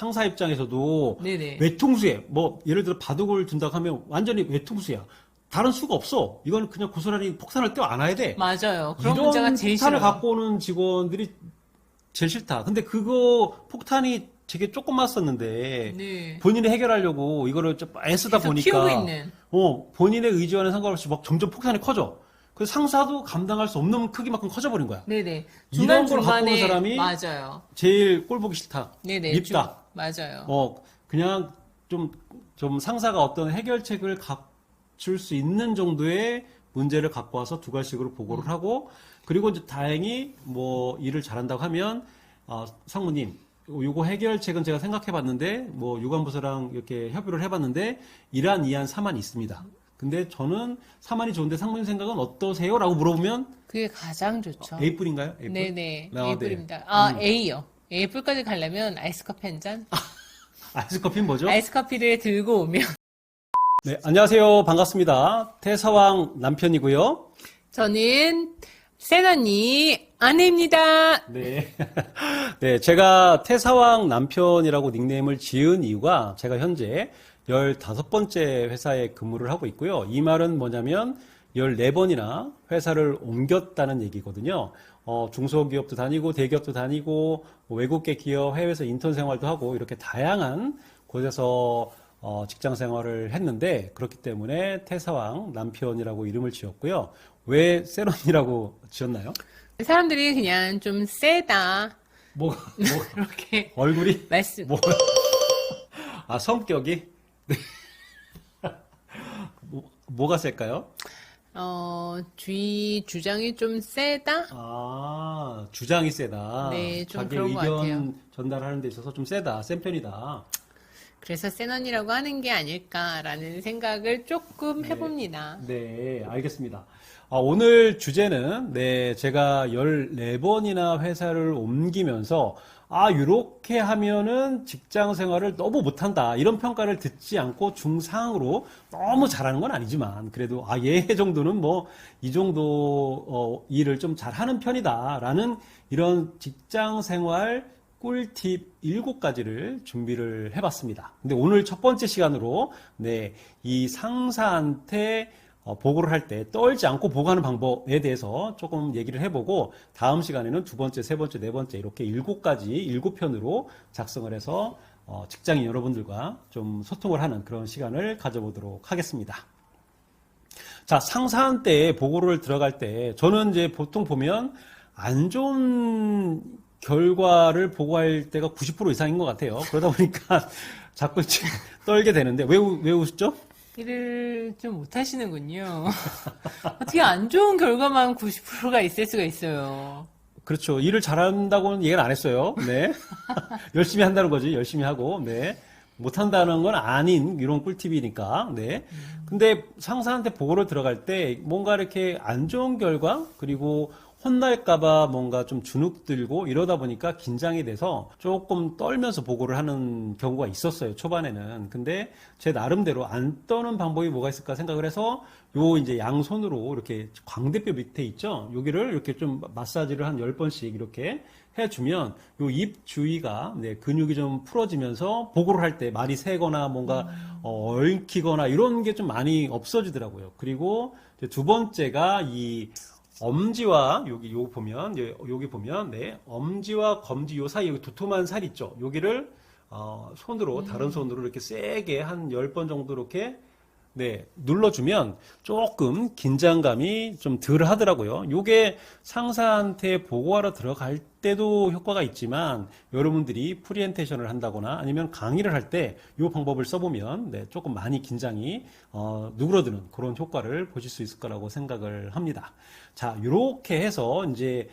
상사 입장에서도 네네. 외통수에 뭐 예를 들어 바둑을 둔다고 하면 완전히 외통수야. 다른 수가 없어. 이건 그냥 고스란히 폭탄을 떼어 안아야 돼. 맞아요. 그런 이런 문제가 제일 폭탄을 싫어요. 갖고 오는 직원들이 제일 싫다. 근데 그거 폭탄이 되게 조그맣었는데 네. 본인이 해결하려고 이거를 좀 애쓰다 계속 보니까 키우고 있는. 본인의 의지와는 상관없이 막 점점 폭탄이 커져. 그래서 상사도 감당할 수 없는 크기만큼 커져버린 거야. 네네. 이런 걸 갖고 오는 중간중간에 사람이 맞아요. 제일 꼴 보기 싫다. 네네. 밉다. 맞아요. 그냥 좀 상사가 어떤 해결책을 갖출 수 있는 정도의 문제를 갖고 와서 두 갈씩으로 보고를 하고, 그리고 이제 다행히 뭐 일을 잘한다고 하면, 상무님, 요거 해결책은 제가 생각해 봤는데, 뭐 유관부서랑 이렇게 협의를 해 봤는데, 이러한 이한 사안이 있습니다. 근데 저는 사안이 좋은데 상무님 생각은 어떠세요? 라고 물어보면, 그게 가장 좋죠. A뿔인가요? A뿔? 네네. 아, A뿔입니다. 네. A요. A뿔까지 가려면 아이스커피 한 잔? 아이스커피는 뭐죠? 아이스커피를 들고 오면. 네, 안녕하세요. 반갑습니다. 태사왕 남편이고요. 저는 센 언니 아내입니다. 네. 네, 제가 태사왕 남편이라고 닉네임을 지은 이유가 제가 현재 15번째 회사에 근무를 하고 있고요. 이 말은 뭐냐면 14번이나 회사를 옮겼다는 얘기거든요. 중소기업도 다니고 대기업도 다니고 외국계 기업 해외에서 인턴 생활도 하고 이렇게 다양한 곳에서 직장 생활을 했는데 그렇기 때문에 태사왕 남편이라고 이름을 지었고요. 왜 세런이라고 지었나요? 사람들이 그냥 좀 세다. 뭐 그렇게 얼굴이? 말씀. 성격이? 네. 뭐가 셀까요? 주장이 좀 세다? 주장이 세다. 네, 좀 자기 그런 것 의견 같아요. 전달하는 데 있어서 좀 세다, 센 편이다. 그래서 센 언니라고 하는 게 아닐까라는 생각을 조금 해봅니다. 네, 알겠습니다. 오늘 주제는, 네, 제가 14번이나 회사를 옮기면서, 요렇게 하면은 직장 생활을 너무 못한다. 이런 평가를 듣지 않고 중상으로 너무 잘하는 건 아니지만, 그래도, 얘 정도는 뭐, 이 정도, 일을 좀 잘하는 편이다. 라는 이런 직장 생활 꿀팁 7가지를 준비를 해봤습니다. 근데 오늘 첫 번째 시간으로, 네, 이 상사한테 보고를 할 때 떨지 않고 보고하는 방법에 대해서 조금 얘기를 해보고 다음 시간에는 두 번째, 세 번째, 네 번째 이렇게 7가지, 7편으로 작성을 해서 직장인 여러분들과 좀 소통을 하는 그런 시간을 가져보도록 하겠습니다. 자, 상사한테 보고를 들어갈 때 저는 이제 보통 보면 안 좋은 결과를 보고할 때가 90% 이상인 것 같아요. 그러다 보니까 자꾸 떨게 되는데 왜 웃죠? 일을 좀 못하시는군요. 어떻게 안 좋은 결과만 90%가 있을 수가 있어요. 그렇죠. 일을 잘한다고는 얘기를 안 했어요. 네. 열심히 한다는 거지. 열심히 하고, 네. 못한다는 건 아닌 이런 꿀팁이니까, 네. 근데 상사한테 보고를 들어갈 때 뭔가 이렇게 안 좋은 결과, 그리고 혼날까봐 뭔가 좀 주눅들고 이러다 보니까 긴장이 돼서 조금 떨면서 보고를 하는 경우가 있었어요. 초반에는. 근데 제 나름대로 안 떠는 방법이 뭐가 있을까 생각을 해서 이제 양손으로 이렇게 광대뼈 밑에 있죠. 여기를 이렇게 좀 마사지를 한 10번씩 이렇게 해주면 입 주위가 네, 근육이 좀 풀어지면서 보고를 할 때 말이 새거나 뭔가 얽히거나 이런 게 좀 많이 없어지더라고요. 그리고 이제 두 번째가 이 엄지와 여기 보면 여기 보면 네 엄지와 검지 요 사이 여기 두툼한 살 있죠. 여기를 손으로 다른 손으로 이렇게 세게 한 10번 정도 이렇게 네 눌러주면 조금 긴장감이 좀 덜 하더라고요. 요게 상사한테 보고하러 들어갈 때도 효과가 있지만 여러분들이 프리젠테이션을 한다거나 아니면 강의를 할 때 요 방법을 써보면 네 조금 많이 긴장이 누그러드는 그런 효과를 보실 수 있을 거라고 생각을 합니다. 자, 요렇게 해서 이제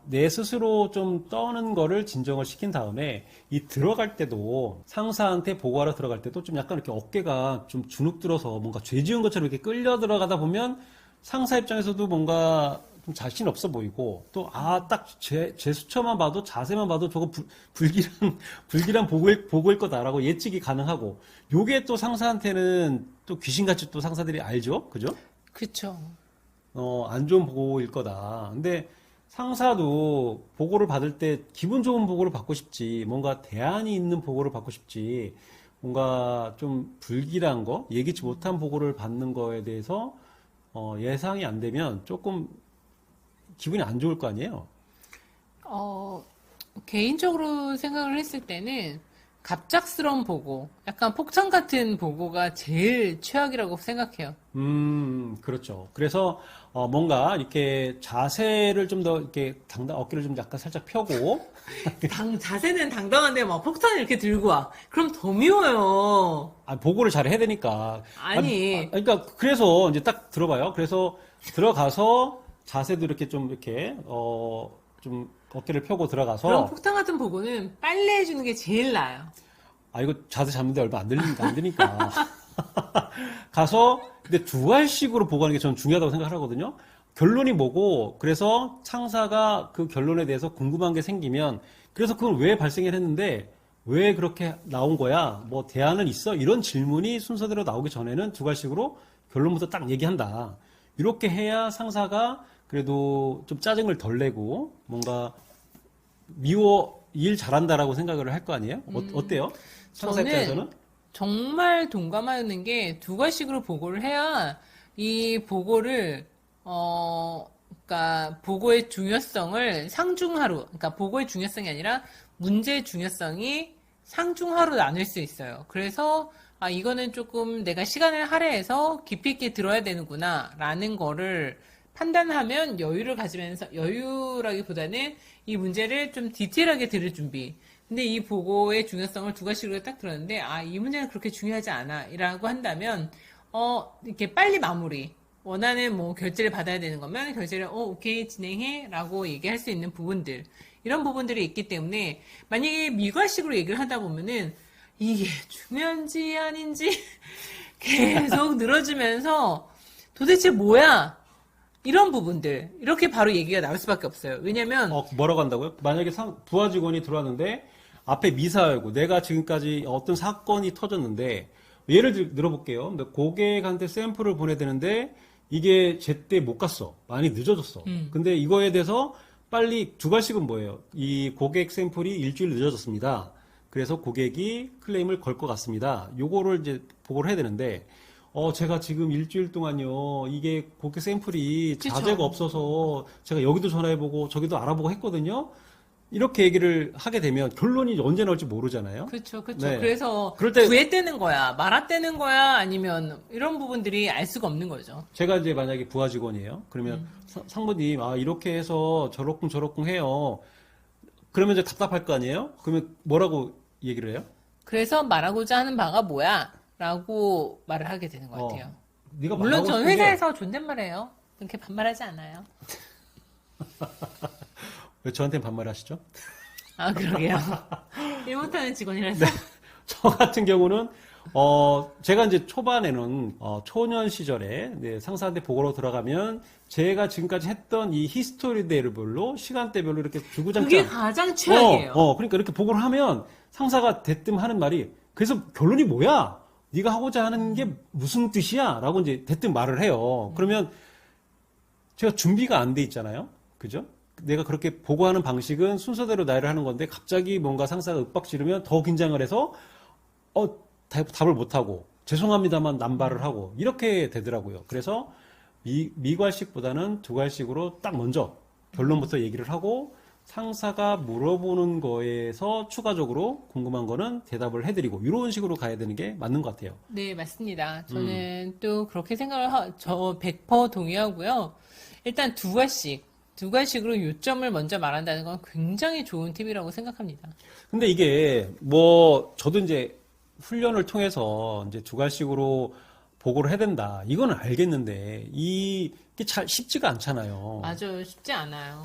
내 스스로 좀 떠는 거를 진정을 시킨 다음에 이 들어갈 때도 상사한테 보고하러 들어갈 때도 좀 약간 이렇게 어깨가 좀 주눅 들어서 뭔가 죄 지은 것처럼 이렇게 끌려 들어가다 보면 상사 입장에서도 뭔가 좀 자신 없어 보이고 또 딱 제스처만 봐도 자세만 봐도 저거 불길한 보고일 거다라고 예측이 가능하고 요게 또 상사한테는 또 귀신같이 또 상사들이 알죠, 그죠? 그쵸. 안 좋은 보고일 거다. 근데 상사도 보고를 받을 때 기분 좋은 보고를 받고 싶지, 뭔가 대안이 있는 보고를 받고 싶지, 뭔가 좀 불길한 거, 예기치 못한 보고를 받는 거에 대해서 예상이 안 되면 조금 기분이 안 좋을 거 아니에요? 어, 개인적으로 생각을 했을 때는 갑작스러운 보고, 약간 폭탄 같은 보고가 제일 최악이라고 생각해요. 그렇죠. 그래서 뭔가 이렇게 자세를 좀 더 이렇게 어깨를 좀 약간 살짝 펴고, 자세는 당당한데 막 폭탄을 이렇게 들고 와. 그럼 더 미워요. 보고를 잘 해야 되니까. 아니. 그러니까 그래서 이제 딱 들어봐요. 그래서 들어가서 자세도 이렇게 좀 이렇게 좀 어깨를 펴고 그런 들어가서, 폭탄 같은 보고는 빨래 해주는 게 제일 나아요. 이거 자세 잡는데 얼마 안 되니까. 가서 근데 두알씩으로 보고하는 게 저는 중요하다고 생각하거든요. 결론이 뭐고, 그래서 상사가 그 결론에 대해서 궁금한 게 생기면, 그래서 그건 왜 발생을 했는데 왜 그렇게 나온 거야? 뭐 대안은 있어? 이런 질문이 순서대로 나오기 전에는 두알씩으로 결론부터 딱 얘기한다. 이렇게 해야 상사가 그래도 좀 짜증을 덜 내고 뭔가 일 잘한다라고 생각을 할 거 아니에요? 어때요? 상사 저는 입장에서는? 정말 동감하는 게 두 가지식으로 보고를 해야 이 보고를 그러니까 보고의 중요성을 상중하로, 그러니까 보고의 중요성이 아니라 문제의 중요성이 상중하로 나눌 수 있어요. 그래서 이거는 조금 내가 시간을 할애해서 깊이 있게 들어야 되는구나라는 거를 판단하면 여유를 가지면서, 여유라기보다는 이 문제를 좀 디테일하게 들을 준비. 근데 이 보고의 중요성을 두 가지로 딱 들었는데, 이 문제는 그렇게 중요하지 않아. 라고 한다면, 이렇게 빨리 마무리. 원하는 뭐 결제를 받아야 되는 거면 결제를, 오케이, 진행해. 라고 얘기할 수 있는 부분들. 이런 부분들이 있기 때문에, 만약에 미괄식으로 얘기를 하다 보면은, 이게 중요한지 아닌지 계속 늘어지면서 도대체 뭐야? 이런 부분들. 이렇게 바로 얘기가 나올 수밖에 없어요. 왜냐면, 뭐라고 한다고요? 만약에 부하 직원이 들어왔는데 앞에 미사여고 내가 지금까지 어떤 사건이 터졌는데 예를 들어볼게요. 근데 고객한테 샘플을 보내야 되는데 이게 제때 못 갔어. 많이 늦어졌어. 근데 이거에 대해서 빨리 두괄식은 뭐예요? 이 고객 샘플이 일주일 늦어졌습니다. 그래서 고객이 클레임을 걸 것 같습니다. 요거를 이제 보고를 해야 되는데 제가 지금 일주일 동안요, 이게 고객 샘플이 그쵸. 자재가 없어서 제가 여기도 전화해보고 저기도 알아보고 했거든요. 이렇게 얘기를 하게 되면 결론이 언제 나올지 모르잖아요. 그쵸. 네. 그래서 그럴 때 구애떼는 거야, 말아떼는 거야, 아니면 이런 부분들이 알 수가 없는 거죠. 제가 이제 만약에 부하 직원이에요. 그러면 상무님, 이렇게 해서 저렇쿵 해요. 그러면 이제 답답할 거 아니에요? 그러면 뭐라고 얘기를 해요? 그래서 말하고자 하는 바가 뭐야? 라고 말을 하게 되는 것 같아요. 네가 물론 말하고 저는 싶은 게 회사에서 존댓말해요. 그렇게 반말하지 않아요. 왜 저한테 반말하시죠? 그러게요. 일 못하는 직원이라서. 저 같은 경우는 제가 이제 초반에는 초년 시절에 상사한테 보고로 들어가면 제가 지금까지 했던 이 히스토리대로별로 시간대별로 이렇게 그게 주구장창 가장 최악이에요. 그러니까 이렇게 보고를 하면 상사가 대뜸 하는 말이 그래서 결론이 뭐야? 네가 하고자 하는 게 무슨 뜻이야? 라고 이제 대뜸 말을 해요. 그러면 제가 준비가 안 돼 있잖아요. 그죠? 내가 그렇게 보고하는 방식은 순서대로 나열을 하는 건데 갑자기 뭔가 상사가 윽박 지르면 더 긴장을 해서 답을 못 하고 죄송합니다만 남발을 하고 이렇게 되더라고요. 그래서 미괄식보다는 두괄식으로 딱 먼저 결론부터 얘기를 하고 상사가 물어보는 거에서 추가적으로 궁금한 거는 대답을 해드리고 이런 식으로 가야 되는 게 맞는 것 같아요. 네, 맞습니다. 저는 또 그렇게 생각을 저 100% 동의하고요. 일단 두 가지식으로 요점을 먼저 말한다는 건 굉장히 좋은 팁이라고 생각합니다. 근데 이게 저도 이제 훈련을 통해서 이제 두괄식으로 보고를 해야 된다. 이거는 알겠는데 이게 잘 쉽지가 않잖아요. 맞아요. 쉽지 않아요.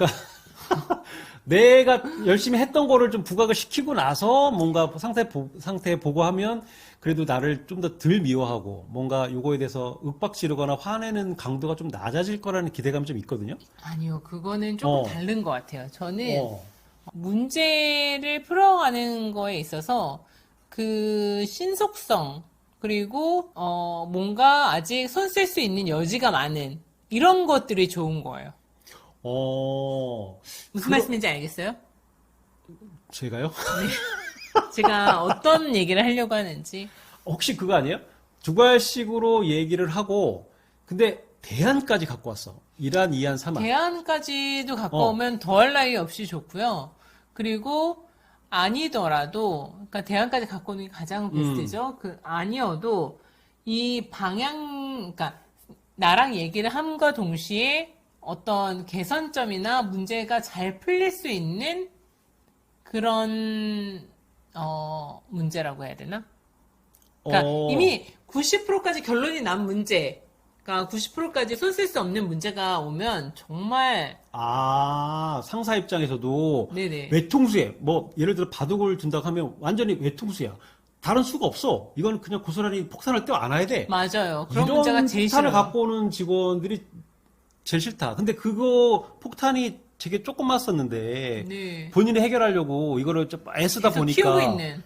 내가 열심히 했던 거를 좀 부각을 시키고 나서 뭔가 상태 보고하면 그래도 나를 좀 더 덜 미워하고 뭔가 요거에 대해서 윽박 지르거나 화내는 강도가 좀 낮아질 거라는 기대감이 좀 있거든요. 아니요. 그거는 조금 다른 것 같아요. 저는 어. 문제를 풀어가는 거에 있어서 그 신속성, 그리고 뭔가 아직 손 쓸 수 있는 여지가 많은 이런 것들이 좋은 거예요. 무슨 말씀인지 알겠어요? 제가요? 제가 어떤 얘기를 하려고 하는지. 혹시 그거 아니에요? 두괄식으로 얘기를 하고, 근데 대안까지 갖고 왔어. 1안, 2안, 3안. 대안까지도 갖고 오면 더할 나위 없이 좋고요. 그리고 아니더라도, 그러니까 대안까지 갖고 오는 게 가장 베스트죠. 그 아니어도 이 방향, 그러니까 나랑 얘기를 함과 동시에 어떤 개선점이나 문제가 잘 풀릴 수 있는 그런 문제라고 해야 되나? 그러니까 이미 90%까지 결론이 난 문제, 그러니까 90%까지 손 쓸 수 없는 문제가 오면 정말 상사 입장에서도 네네. 외통수에, 뭐, 예를 들어 바둑을 둔다고 하면 완전히 외통수야. 다른 수가 없어. 이건 그냥 고스란히 폭탄을 떼어 안아야 돼. 맞아요. 그런 이런 문제가 제일 폭탄을 싫어요. 갖고 오는 직원들이 제일 싫다. 근데 그거 폭탄이 되게 조그맣었는데 네. 본인이 해결하려고 이거를 좀 애쓰다 계속 보니까 키우고 있는.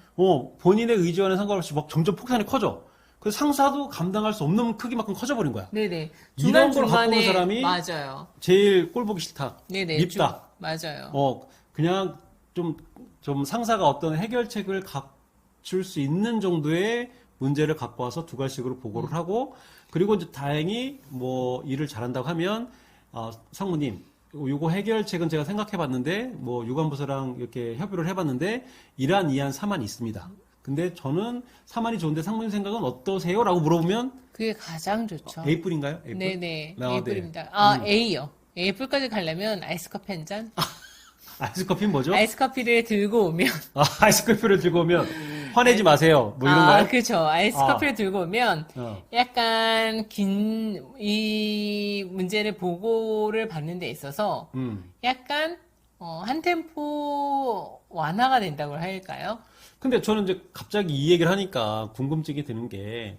본인의 의지와는 상관없이 막 점점 폭탄이 커져. 그래서 상사도 감당할 수 없는 크기만큼 커져버린 거야. 네네. 이런 걸 갖고 오는 중간중간에 사람이 맞아요. 제일 꼴 보기 싫다. 네네. 밉다. 맞아요. 그냥 좀 상사가 어떤 해결책을 갖출 수 있는 정도의 문제를 갖고 와서 두괄식으로 보고를 하고, 그리고 이제 다행히 뭐 일을 잘한다고 하면, 상무님, 요거 해결책은 제가 생각해 봤는데, 뭐 유관부서랑 이렇게 협의를 해 봤는데, 1안, 2안, 3안 있습니다. 근데 저는 3안이 좋은데 상무님 생각은 어떠세요? 라고 물어보면, 그게 가장 좋죠. A뿔인가요? A뿔? 네네. 네. A뿔입니다. A요. A뿔까지 가려면 아이스커피 한 잔? 아이스커피는 뭐죠? 아이스커피를 들고 오면. 아이스커피를 들고 오면, 화내지 마세요. 뭐 이런 거요? 그렇죠. 아이스커피를 들고 오면 어. 약간 이 문제를 보고를 받는 데 있어서 약간 한 템포 완화가 된다고 할까요? 근데 저는 이제 갑자기 이 얘기를 하니까 궁금증이 드는 게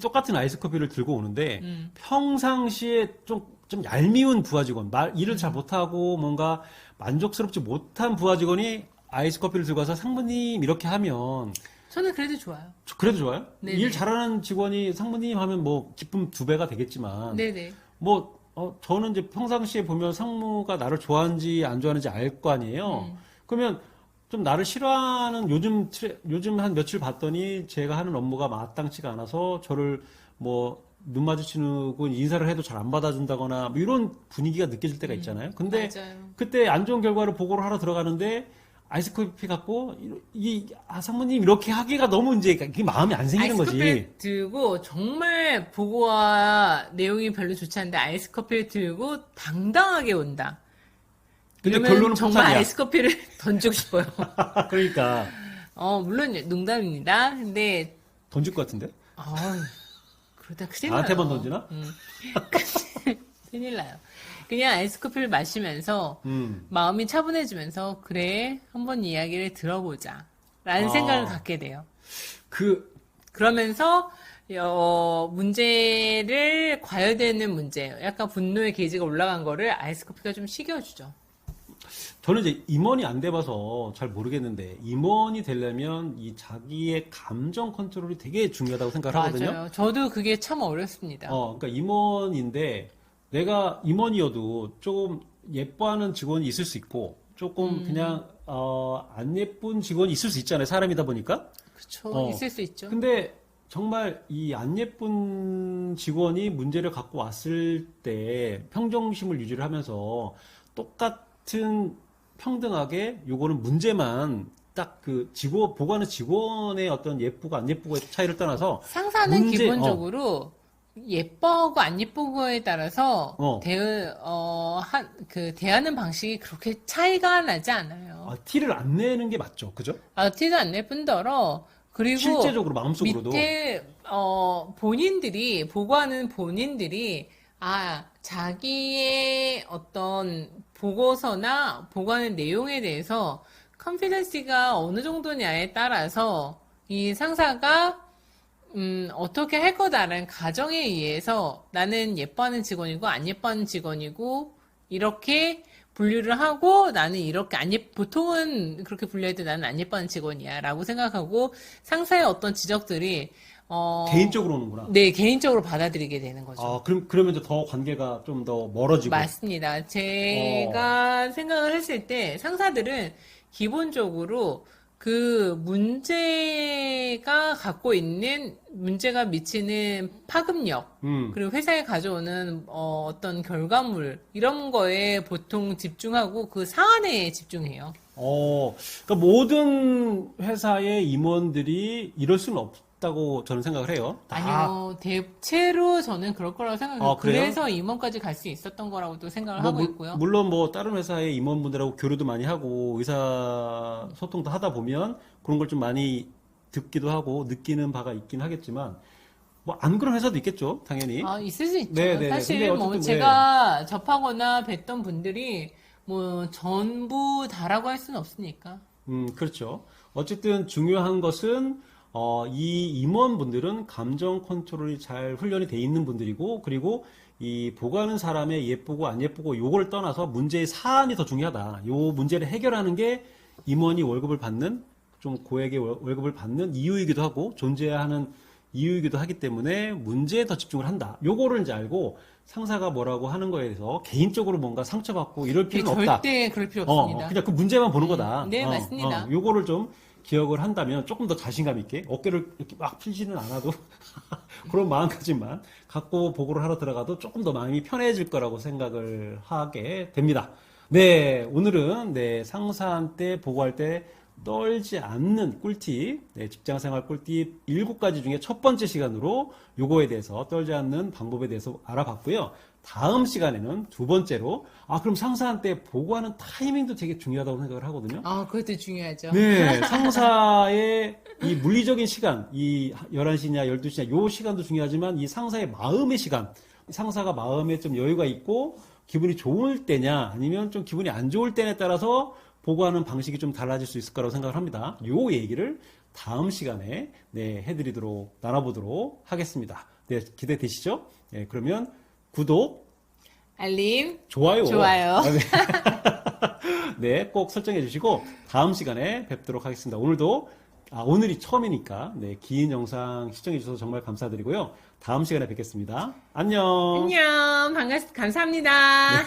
똑같은 아이스커피를 들고 오는데 평상시에 좀 얄미운 부하 직원, 일을 잘 못하고 뭔가 만족스럽지 못한 부하 직원이 아이스커피를 들고 와서 상무님 이렇게 하면 저는 그래도 좋아요. 그래도 좋아요? 네네. 일 잘하는 직원이 상무님 하면 뭐 기쁨 2배가 되겠지만 네네. 뭐 저는 이제 평상시에 보면 상무가 나를 좋아하는지 안 좋아하는지 알 거 아니에요. 그러면 좀 나를 싫어하는 요즘 한 며칠 봤더니 제가 하는 업무가 마땅치가 않아서 저를 뭐 눈 마주치고 인사를 해도 잘 안 받아준다거나 뭐 이런 분위기가 느껴질 때가 있잖아요. 근데 맞아요. 그때 안 좋은 결과를 보고를 하러 들어가는데 아이스커피 갖고 상무님 이렇게 하기가 너무 이제 그게 마음이 안 생기는 거지. 아이스커피를 들고 정말 보고와 내용이 별로 좋지 않은데 아이스커피를 들고 당당하게 온다. 근데 이러면 결론은 정말 폭탄이야. 아이스커피를 던지고 싶어요. 그러니까 물론 농담입니다. 근데 던질 것 같은데? 그러다 큰일 나한테만 나요. 던지나? 큰일 나요. 그냥 아이스커피를 마시면서 마음이 차분해지면서 그래 한번 이야기를 들어보자 라는 생각을 갖게 돼요. 그러면서 문제를 과열되는 문제, 약간 분노의 게이지가 올라간 거를 아이스커피가 좀 식여주죠. 저는 이제 임원이 안 돼봐서 잘 모르겠는데 임원이 되려면 이 자기의 감정 컨트롤이 되게 중요하다고 생각을 하거든요. 맞아요. 저도 그게 참 어렵습니다. 그러니까 임원인데 내가 임원이어도 조금 예뻐하는 직원이 있을 수 있고 조금 그냥 안 예쁜 직원이 있을 수 있잖아요. 사람이다 보니까. 그렇죠. 있을 수 있죠. 근데 정말 이 안 예쁜 직원이 문제를 갖고 왔을 때 평정심을 유지를 하면서 똑같은 평등하게 요거는 문제만 딱 보고하는 직원의 어떤 예쁘고 안 예쁘고의 차이를 떠나서 상사는 기본적으로 예뻐하고 안 예쁘고에 따라서 대하는 방식이 그렇게 차이가 나지 않아요. 티를 안 내는 게 맞죠, 그죠? 티도 안 낼 뿐더러 그리고 실제적으로 마음속으로도 밑에 본인들이 보고하는 본인들이 자기의 어떤 보고서나 보고하는 내용에 대해서 컨피던시가 어느 정도냐에 따라서 이 상사가 어떻게 할 거다라는 가정에 의해서 나는 예뻐하는 직원이고 안 예뻐하는 직원이고 이렇게 분류를 하고 나는 이렇게 보통은 그렇게 분류할 때 나는 안 예뻐하는 직원이야 라고 생각하고 상사의 어떤 지적들이 개인적으로 오는구나. 네, 개인적으로 받아들이게 되는 거죠. 아, 그러면 이제 더 관계가 좀 더 멀어지고. 맞습니다. 제가 생각을 했을 때 상사들은 기본적으로 그 문제가 미치는 파급력, 그리고 회사에 가져오는 어떤 결과물, 이런 거에 보통 집중하고 그 사안에 집중해요. 그러니까 모든 회사의 임원들이 이럴 수는 없다고 저는 생각을 해요. 아니요, 대체로 저는 그럴 거라고 생각해요. 그래요? 그래서 임원까지 갈 수 있었던 거라고도 생각을 하고 있고요. 물론 뭐 다른 회사의 임원분들하고 교류도 많이 하고 의사 소통도 하다 보면 그런 걸 좀 많이 듣기도 하고 느끼는 바가 있긴 하겠지만 뭐 안 그런 회사도 있겠죠, 당연히. 있을 수 있죠. 네, 네, 네. 사실 근데 뭐 어쨌든 제가 접하거나 뵀던 분들이 뭐 전부 다라고 할 수는 없으니까. 그렇죠. 어쨌든 중요한 것은 이 임원분들은 감정 컨트롤이 잘 훈련이 돼 있는 분들이고, 그리고 이 보고하는 사람의 예쁘고 안 예쁘고 요걸 떠나서 문제의 사안이 더 중요하다. 요 문제를 해결하는 게 임원이 월급을 받는, 좀 고액의 월급을 받는 이유이기도 하고, 존재해야 하는 이유이기도 하기 때문에 문제에 더 집중을 한다. 요거를 이제 알고 상사가 뭐라고 하는 거에 대해서 개인적으로 뭔가 상처받고 이럴 필요는 없다. 절대 그럴 필요 없습니다. 그냥 그 문제만 보는 거다. 네, 맞습니다. 요거를 좀 기억을 한다면 조금 더 자신감 있게 어깨를 이렇게 막 펴지는 않아도 그런 마음가짐만 갖고 보고를 하러 들어가도 조금 더 마음이 편해질 거라고 생각을 하게 됩니다. 네, 오늘은 상사한테 보고할 때 떨지 않는 꿀팁, 직장생활 꿀팁 7가지 중에 첫 번째 시간으로 요거에 대해서 떨지 않는 방법에 대해서 알아봤고요. 다음 시간에는 두 번째로 그럼 상사한테 보고하는 타이밍도 되게 중요하다고 생각을 하거든요. 그것도 중요하죠. 네, 상사의 이 물리적인 시간, 이 11시냐 12시냐 요 시간도 중요하지만 이 상사의 마음의 시간, 상사가 마음에 좀 여유가 있고 기분이 좋을 때냐 아니면 좀 기분이 안 좋을 때에 따라서 보고하는 방식이 좀 달라질 수 있을 거라고 생각을 합니다. 요 얘기를 다음 시간에 해드리도록 나눠보도록 하겠습니다. 네, 기대되시죠? 네, 그러면 구독, 알림, 좋아요. 네. 네, 꼭 설정해 주시고 다음 시간에 뵙도록 하겠습니다. 오늘이 처음이니까 긴 영상 시청해 주셔서 정말 감사드리고요. 다음 시간에 뵙겠습니다. 안녕. 안녕. 감사합니다.